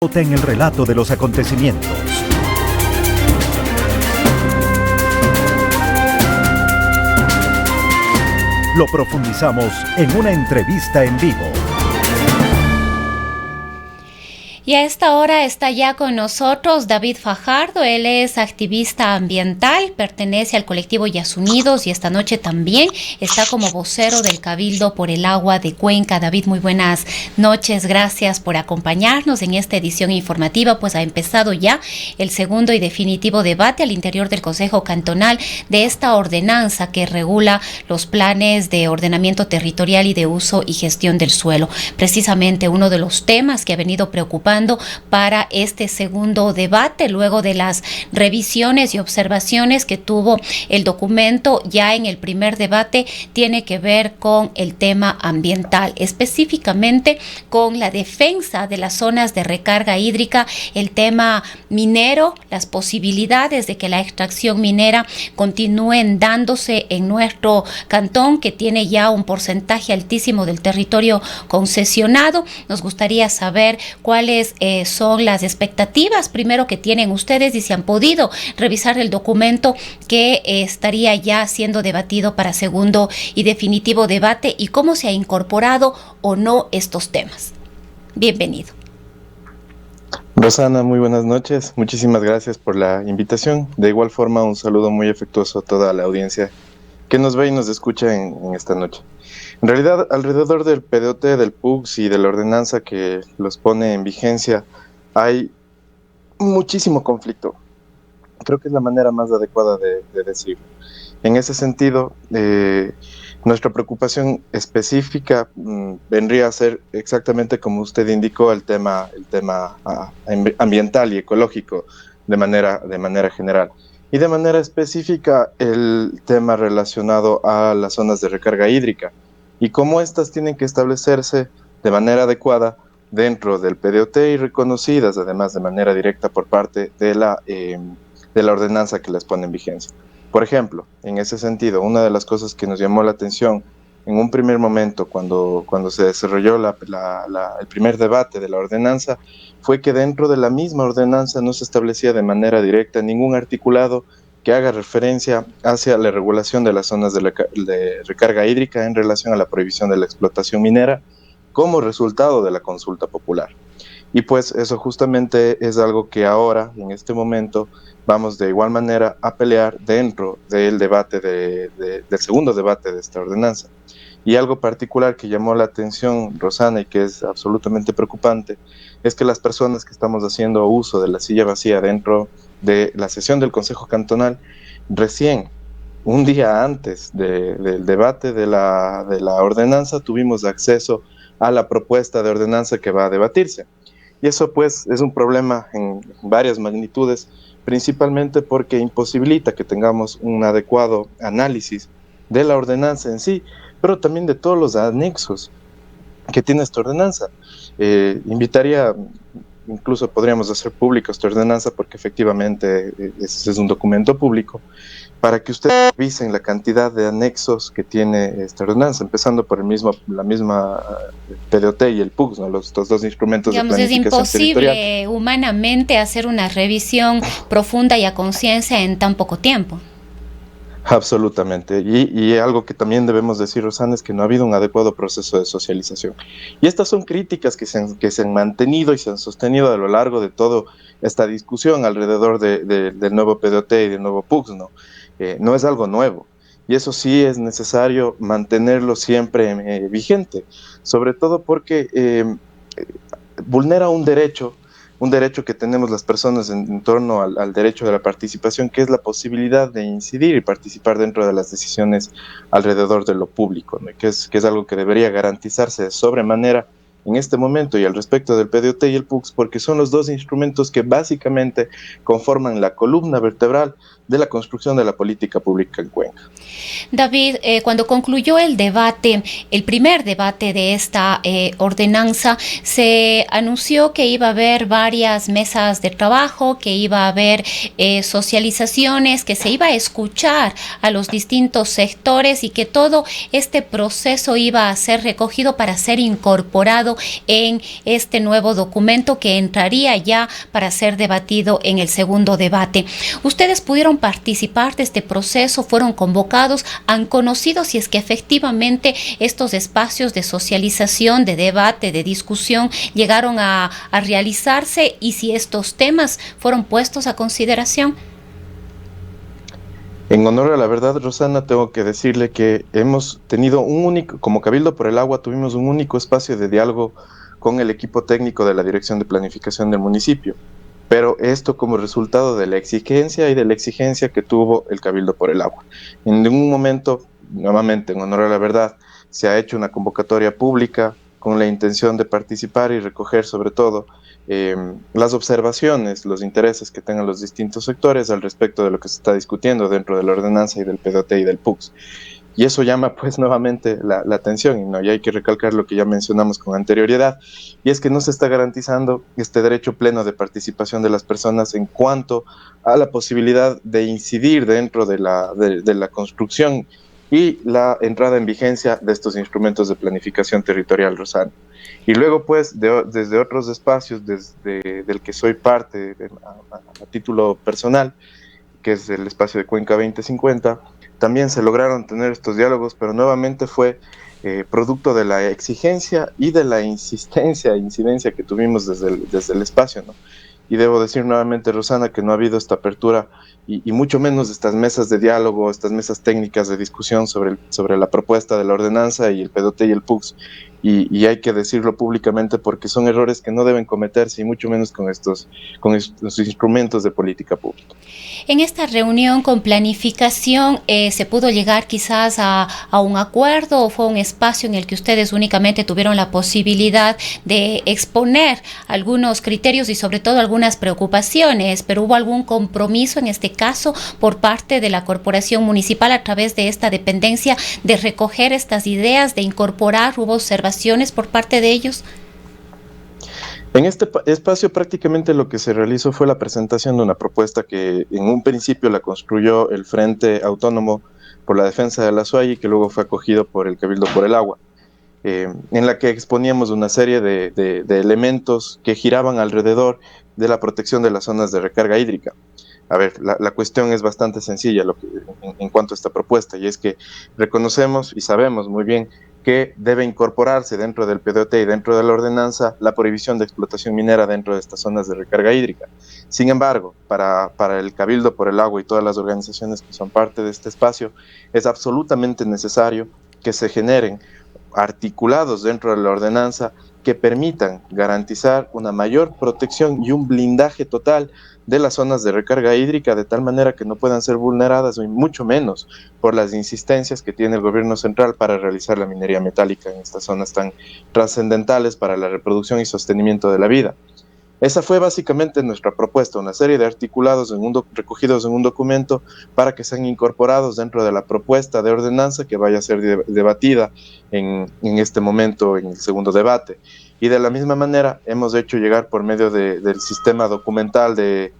En el relato de los acontecimientos. Lo profundizamos en una entrevista en vivo. Y a esta hora está ya con nosotros David Fajardo. Él es activista ambiental, pertenece al colectivo Yasunidos y esta noche también está como vocero del Cabildo por el Agua de Cuenca. David, muy buenas noches. Gracias por acompañarnos en esta edición informativa. Pues ha empezado ya el segundo y definitivo debate al interior del Consejo Cantonal de esta ordenanza que regula los planes de ordenamiento territorial y de uso y gestión del suelo. Precisamente uno de los temas que ha venido preocupando para este segundo debate, luego de las revisiones y observaciones que tuvo el documento ya en el primer debate, tiene que ver con el tema ambiental, específicamente con la defensa de las zonas de recarga hídrica, el tema minero, las posibilidades de que la extracción minera continúen dándose en nuestro cantón, que tiene ya un porcentaje altísimo del territorio concesionado. Nos gustaría saber cuáles son las expectativas, primero, que tienen ustedes y si han podido revisar el documento que estaría ya siendo debatido para segundo y definitivo debate, y cómo se ha incorporado o no estos temas. Bienvenido. Rosana, muy buenas noches. Muchísimas gracias por la invitación. De igual forma, un saludo muy afectuoso a toda la audiencia que nos ve y nos escucha en esta noche. En realidad, alrededor del PDOT, del PUCS y de la ordenanza que los pone en vigencia, hay muchísimo conflicto. Creo que es la manera más adecuada de decirlo. En ese sentido, nuestra preocupación específica vendría a ser exactamente como usted indicó, el tema ambiental y ecológico de manera general. Y de manera específica, el tema relacionado a las zonas de recarga hídrica y cómo éstas tienen que establecerse de manera adecuada dentro del PDOT y reconocidas además de manera directa por parte de la ordenanza que les pone en vigencia. Por ejemplo, en ese sentido, una de las cosas que nos llamó la atención en un primer momento cuando se desarrolló el primer debate de la ordenanza fue que dentro de la misma ordenanza no se establecía de manera directa ningún articulado que haga referencia hacia la regulación de las zonas de recarga hídrica en relación a la prohibición de la explotación minera como resultado de la consulta popular. Y pues eso justamente es algo que ahora, en este momento, vamos de igual manera a pelear dentro del debate del segundo debate de esta ordenanza. Y algo particular que llamó la atención, Rosana, y que es absolutamente preocupante, es que las personas que estamos haciendo uso de la silla vacía dentro de la sesión del Consejo Cantonal, recién, un día antes del debate de la ordenanza, tuvimos acceso a la propuesta de ordenanza que va a debatirse. Y eso pues es un problema en varias magnitudes, principalmente porque imposibilita que tengamos un adecuado análisis de la ordenanza en sí, pero también de todos los anexos que tiene esta ordenanza. Invitaría, incluso podríamos hacer pública esta ordenanza porque efectivamente es un documento público, para que ustedes revisen la cantidad de anexos que tiene esta ordenanza, empezando por la misma PDOT y el PUCS, ¿no? Estos dos instrumentos de planificación territorial. Es imposible humanamente hacer una revisión profunda y a conciencia en tan poco tiempo. Absolutamente. Y algo que también debemos decir, Rosana, es que no ha habido un adecuado proceso de socialización. Y estas son críticas que se han mantenido y se han sostenido a lo largo de toda esta discusión alrededor del nuevo PDOT y del nuevo PUCS, ¿no? No es algo nuevo. Y eso sí es necesario mantenerlo siempre vigente, sobre todo porque vulnera un derecho que tenemos las personas en torno al derecho de la participación, que es la posibilidad de incidir y participar dentro de las decisiones alrededor de lo público, ¿no? que es algo que debería garantizarse de sobremanera en este momento y al respecto del PDOT y el PUCS, porque son los dos instrumentos que básicamente conforman la columna vertebral de la construcción de la política pública en Cuenca. David, cuando concluyó el debate, el primer debate de esta ordenanza, se anunció que iba a haber varias mesas de trabajo, que iba a haber socializaciones, que se iba a escuchar a los distintos sectores y que todo este proceso iba a ser recogido para ser incorporado en este nuevo documento que entraría ya para ser debatido en el segundo debate. ¿Ustedes pudieron participar de este proceso? ¿Fueron convocados? ¿Han conocido si es que efectivamente estos espacios de socialización, de debate, de discusión llegaron a realizarse y si estos temas fueron puestos a consideración? En honor a la verdad, Rosana, tengo que decirle que hemos tenido como Cabildo por el Agua, tuvimos un único espacio de diálogo con el equipo técnico de la Dirección de Planificación del municipio. Pero esto como resultado de la exigencia que tuvo el Cabildo por el Agua. En ningún momento, nuevamente, en honor a la verdad, se ha hecho una convocatoria pública con la intención de participar y recoger sobre todo las observaciones, los intereses que tengan los distintos sectores al respecto de lo que se está discutiendo dentro de la ordenanza y del PDOT y del PUCS. Y eso llama pues nuevamente la atención, y hay que recalcar lo que ya mencionamos con anterioridad, y es que no se está garantizando este derecho pleno de participación de las personas en cuanto a la posibilidad de incidir dentro de la construcción y la entrada en vigencia de estos instrumentos de planificación territorial, Rosana. Y luego pues desde otros espacios, del que soy parte a título personal, que es el espacio de Cuenca 2050, también se lograron tener estos diálogos, pero nuevamente fue producto de la exigencia y de la incidencia que tuvimos desde el espacio, ¿no? Y debo decir nuevamente, Rosana, que no ha habido esta apertura y mucho menos estas mesas de diálogo, estas mesas técnicas de discusión sobre la propuesta de la ordenanza y el PDOT y el PUCS. Y hay que decirlo públicamente porque son errores que no deben cometerse y mucho menos con estos instrumentos de política pública. En esta reunión con planificación, ¿se pudo llegar quizás a un acuerdo o fue un espacio en el que ustedes únicamente tuvieron la posibilidad de exponer algunos criterios y sobre todo algunas preocupaciones? ¿Pero hubo algún compromiso en este caso por parte de la corporación municipal a través de esta dependencia de recoger estas ideas, de incorporar? ¿Hubo observaciones por parte de ellos? En este espacio prácticamente lo que se realizó fue la presentación de una propuesta que en un principio la construyó el Frente Autónomo por la Defensa de la SUAY y que luego fue acogido por el Cabildo por el Agua, en la que exponíamos una serie de elementos que giraban alrededor de la protección de las zonas de recarga hídrica. A ver, la cuestión es bastante sencilla en cuanto a esta propuesta, y es que reconocemos y sabemos muy bien que debe incorporarse dentro del PDOT y dentro de la ordenanza la prohibición de explotación minera dentro de estas zonas de recarga hídrica. Sin embargo, para el Cabildo por el Agua y todas las organizaciones que son parte de este espacio, es absolutamente necesario que se generen articulados dentro de la ordenanza que permitan garantizar una mayor protección y un blindaje total de las zonas de recarga hídrica de tal manera que no puedan ser vulneradas, y mucho menos por las insistencias que tiene el gobierno central para realizar la minería metálica en estas zonas tan trascendentales para la reproducción y sostenimiento de la vida. Esa fue básicamente nuestra propuesta, una serie de articulados recogidos en un documento para que sean incorporados dentro de la propuesta de ordenanza que vaya a ser debatida en este momento en el segundo debate. Y de la misma manera hemos hecho llegar por medio del sistema documental del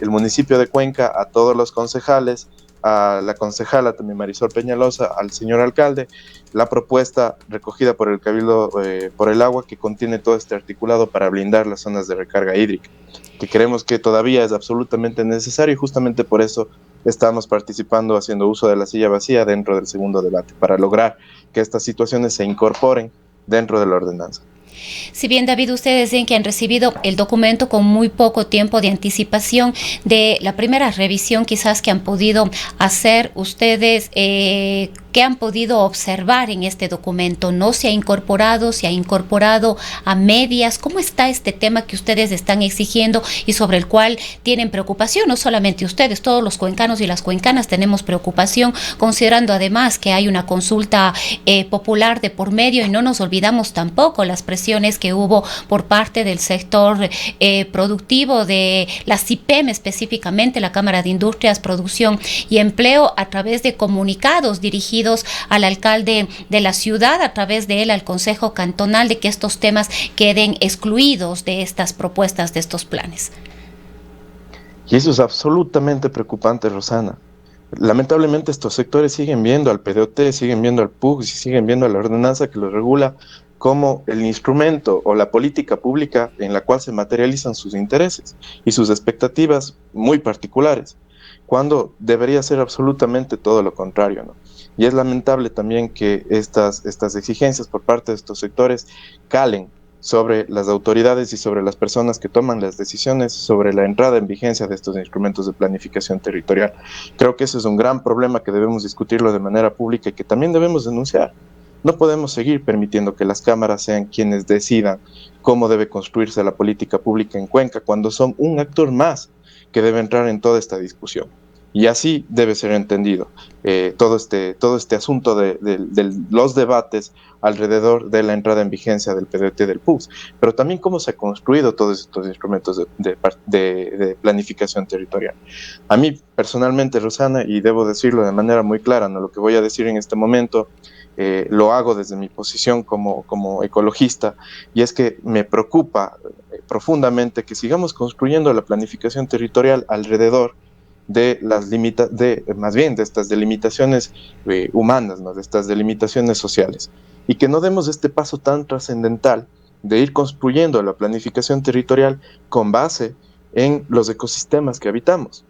municipio de Cuenca a todos los concejales, a la concejala también Marisol Peñalosa, al señor alcalde, la propuesta recogida por el Cabildo por el Agua, que contiene todo este articulado para blindar las zonas de recarga hídrica, que creemos que todavía es absolutamente necesario, y justamente por eso estamos participando haciendo uso de la silla vacía dentro del segundo debate, para lograr que estas situaciones se incorporen dentro de la ordenanza. Si bien, David, ustedes dicen que han recibido el documento con muy poco tiempo de anticipación de la primera revisión quizás que han podido hacer ustedes, ¿qué ¿Qué han podido observar en este documento? ¿No se ha incorporado? ¿Se ha incorporado a medias? ¿Cómo está este tema que ustedes están exigiendo y sobre el cual tienen preocupación? No solamente ustedes, todos los cuencanos y las cuencanas tenemos preocupación, considerando además que hay una consulta popular de por medio, y no nos olvidamos tampoco las presiones que hubo por parte del sector productivo de la CIPEM, específicamente la Cámara de Industrias, Producción y Empleo, a través de comunicados dirigidos al alcalde de la ciudad, a través de él al Consejo Cantonal, de que estos temas queden excluidos de estas propuestas, de estos planes. Y eso es absolutamente preocupante, Rosana. Lamentablemente estos sectores siguen viendo al PDOT, siguen viendo al PUC, siguen viendo a la ordenanza que lo regula como el instrumento o la política pública en la cual se materializan sus intereses y sus expectativas muy particulares, cuando debería ser absolutamente todo lo contrario, ¿no? Y es lamentable también que estas exigencias por parte de estos sectores calen sobre las autoridades y sobre las personas que toman las decisiones sobre la entrada en vigencia de estos instrumentos de planificación territorial. Creo que ese es un gran problema que debemos discutirlo de manera pública y que también debemos denunciar. No podemos seguir permitiendo que las cámaras sean quienes decidan cómo debe construirse la política pública en Cuenca, cuando son un actor más que debe entrar en toda esta discusión. Y así debe ser entendido todo este asunto de los debates alrededor de la entrada en vigencia del PDT del PUCS, pero también cómo se ha construido todos estos instrumentos de planificación territorial. A mí personalmente, Rosana, y debo decirlo de manera muy clara, ¿no? Lo que voy a decir en este momento lo hago desde mi posición como ecologista, y es que me preocupa profundamente que sigamos construyendo la planificación territorial alrededor de estas delimitaciones humanas, ¿no? De estas delimitaciones sociales, y que no demos este paso tan trascendental de ir construyendo la planificación territorial con base en los ecosistemas que habitamos.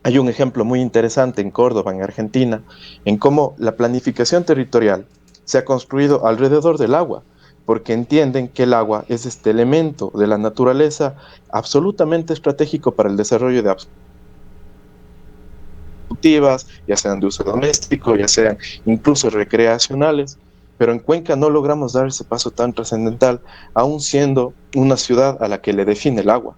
Hay un ejemplo muy interesante en Córdoba, en Argentina, en cómo la planificación territorial se ha construido alrededor del agua, porque entienden que el agua es este elemento de la naturaleza absolutamente estratégico para el desarrollo de ya sean de uso doméstico, ya sean incluso recreacionales, pero en Cuenca no logramos dar ese paso tan trascendental, aún siendo una ciudad a la que le define el agua.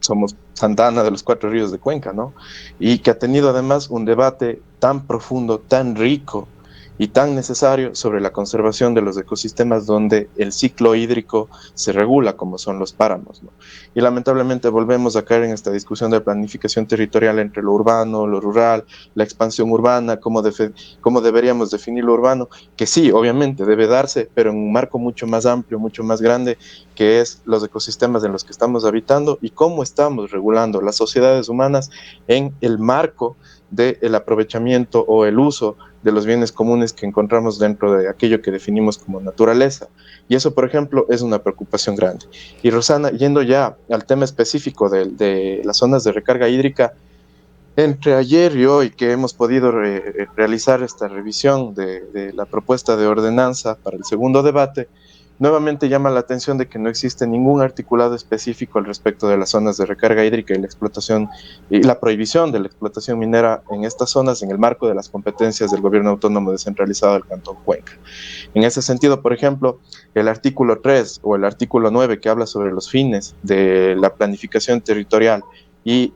Somos Santa Ana de los Cuatro Ríos de Cuenca, ¿no? Y que ha tenido además un debate tan profundo, tan rico y tan necesario sobre la conservación de los ecosistemas donde el ciclo hídrico se regula, como son los páramos, ¿no? Y lamentablemente volvemos a caer en esta discusión de planificación territorial entre lo urbano, lo rural, la expansión urbana, cómo deberíamos definir lo urbano, que sí, obviamente debe darse, pero en un marco mucho más amplio, mucho más grande, que es los ecosistemas en los que estamos habitando y cómo estamos regulando las sociedades humanas en el marco del aprovechamiento o el uso de los bienes comunes que encontramos dentro de aquello que definimos como naturaleza. Y eso, por ejemplo, es una preocupación grande. Y Rosana, yendo ya al tema específico de las zonas de recarga hídrica, entre ayer y hoy que hemos podido realizar esta revisión de la propuesta de ordenanza para el segundo debate, nuevamente llama la atención de que no existe ningún articulado específico al respecto de las zonas de recarga hídrica y la explotación y la prohibición de la explotación minera en estas zonas en el marco de las competencias del gobierno autónomo descentralizado del Cantón Cuenca. En ese sentido, por ejemplo, el artículo 3 o el artículo 9 que habla sobre los fines de la planificación territorial y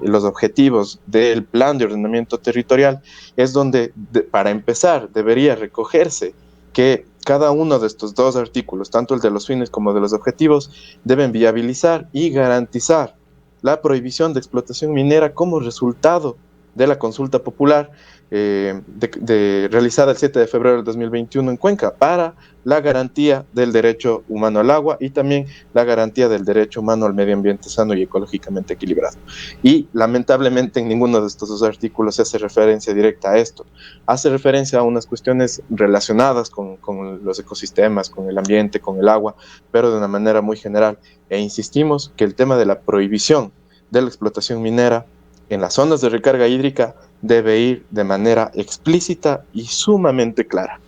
los objetivos del plan de ordenamiento territorial es donde, para empezar, debería recogerse que cada uno de estos dos artículos, tanto el de los fines como de los objetivos, deben viabilizar y garantizar la prohibición de explotación minera como resultado de la consulta popular realizada el 7 de febrero del 2021 en Cuenca para la garantía del derecho humano al agua y también la garantía del derecho humano al medio ambiente sano y ecológicamente equilibrado. Y lamentablemente en ninguno de estos dos artículos se hace referencia directa a esto. Hace referencia a unas cuestiones relacionadas con los ecosistemas, con el ambiente, con el agua, pero de una manera muy general. E insistimos que el tema de la prohibición de la explotación minera en las zonas de recarga hídrica debe ir de manera explícita y sumamente clara,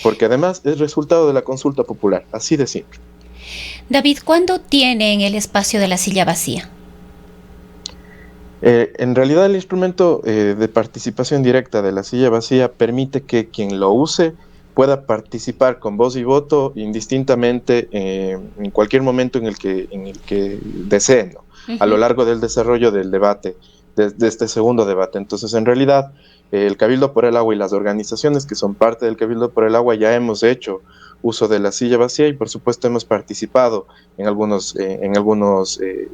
porque además es resultado de la consulta popular, así de simple. David, ¿cuándo tienen el espacio de la silla vacía? En realidad el instrumento de participación directa de la silla vacía permite que quien lo use pueda participar con voz y voto indistintamente en cualquier momento en el que desee, ¿no? A lo Ujú. largo del desarrollo del debate, de este segundo debate. Entonces, en realidad, el Cabildo por el Agua y las organizaciones que son parte del Cabildo por el Agua ya hemos hecho uso de la silla vacía y por supuesto hemos participado en algunos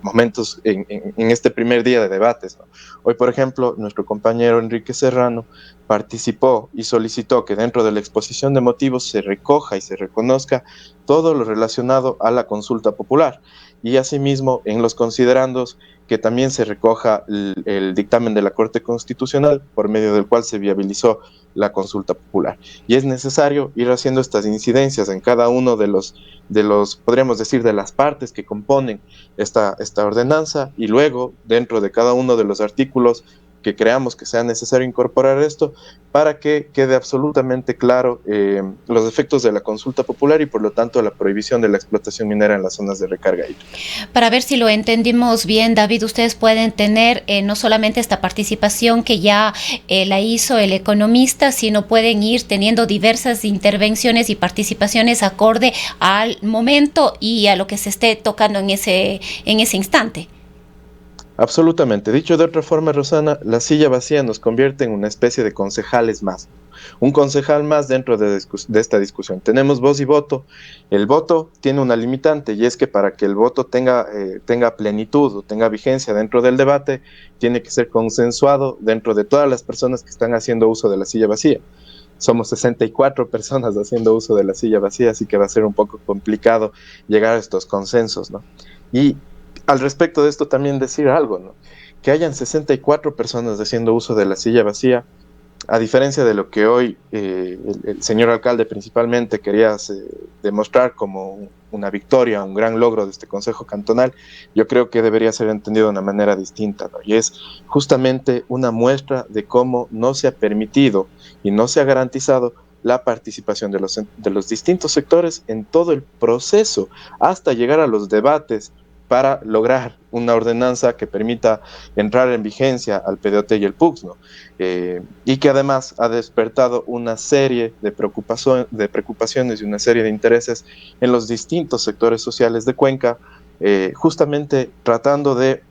momentos en este primer día de debates, ¿no? Hoy, por ejemplo, nuestro compañero Enrique Serrano participó y solicitó que dentro de la exposición de motivos se recoja y se reconozca todo lo relacionado a la consulta popular y asimismo en los considerandos que también se recoja el dictamen de la Corte Constitucional por medio del cual se viabilizó la consulta popular. Y es necesario ir haciendo estas incidencias en cada uno podríamos decir, de las partes que componen esta ordenanza y luego, dentro de cada uno de los artículos que creamos que sea necesario incorporar esto para que quede absolutamente claro los efectos de la consulta popular y por lo tanto la prohibición de la explotación minera en las zonas de recarga hídrica. Para ver si lo entendimos bien, David, ustedes pueden tener no solamente esta participación que ya la hizo el economista, sino pueden ir teniendo diversas intervenciones y participaciones acorde al momento y a lo que se esté tocando en ese instante. Absolutamente. Dicho de otra forma, Rosana, la silla vacía nos convierte en una especie de concejales más. Un concejal más dentro de esta discusión. Tenemos voz y voto. El voto tiene una limitante y es que para que el voto tenga plenitud o tenga vigencia dentro del debate, tiene que ser consensuado dentro de todas las personas que están haciendo uso de la silla vacía. Somos 64 personas haciendo uso de la silla vacía, así que va a ser un poco complicado llegar a estos consensos, ¿no? Y al respecto de esto también decir algo, ¿no? Que hayan 64 personas haciendo uso de la silla vacía, a diferencia de lo que hoy el señor alcalde principalmente quería demostrar como una victoria, un gran logro de este Consejo Cantonal, yo creo que debería ser entendido de una manera distinta, ¿no? Y es justamente una muestra de cómo no se ha permitido y no se ha garantizado la participación de los distintos sectores en todo el proceso hasta llegar a los debates para lograr una ordenanza que permita entrar en vigencia al PDOT y el PUCS, ¿no? Y que además ha despertado una serie de preocupaciones y una serie de intereses en los distintos sectores sociales de Cuenca, justamente tratando de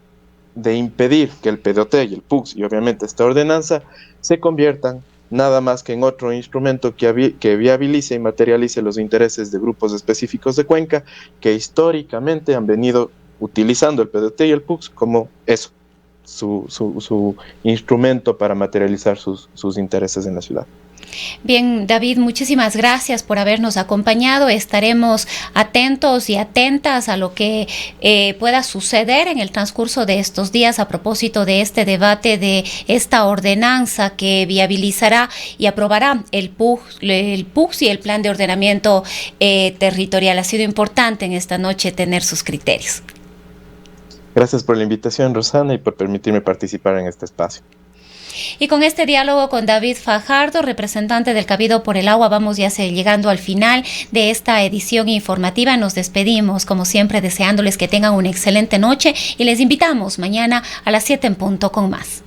impedir que el PDOT y el PUCS y obviamente esta ordenanza se conviertan nada más que en otro instrumento que viabilice y materialice los intereses de grupos específicos de Cuenca que históricamente han venido utilizando el PDT y el PUCS como eso, su instrumento para materializar sus intereses en la ciudad. Bien, David, muchísimas gracias por habernos acompañado. Estaremos atentos y atentas a lo que pueda suceder en el transcurso de estos días a propósito de este debate de esta ordenanza que viabilizará y aprobará el PUCS y el Plan de Ordenamiento Territorial. Ha sido importante en esta noche tener sus criterios. Gracias por la invitación, Rosana, y por permitirme participar en este espacio. Y con este diálogo con David Fajardo, representante del Cabildo por el Agua, vamos ya llegando al final de esta edición informativa. Nos despedimos, como siempre, deseándoles que tengan una excelente noche y les invitamos mañana a las 7 en punto con más.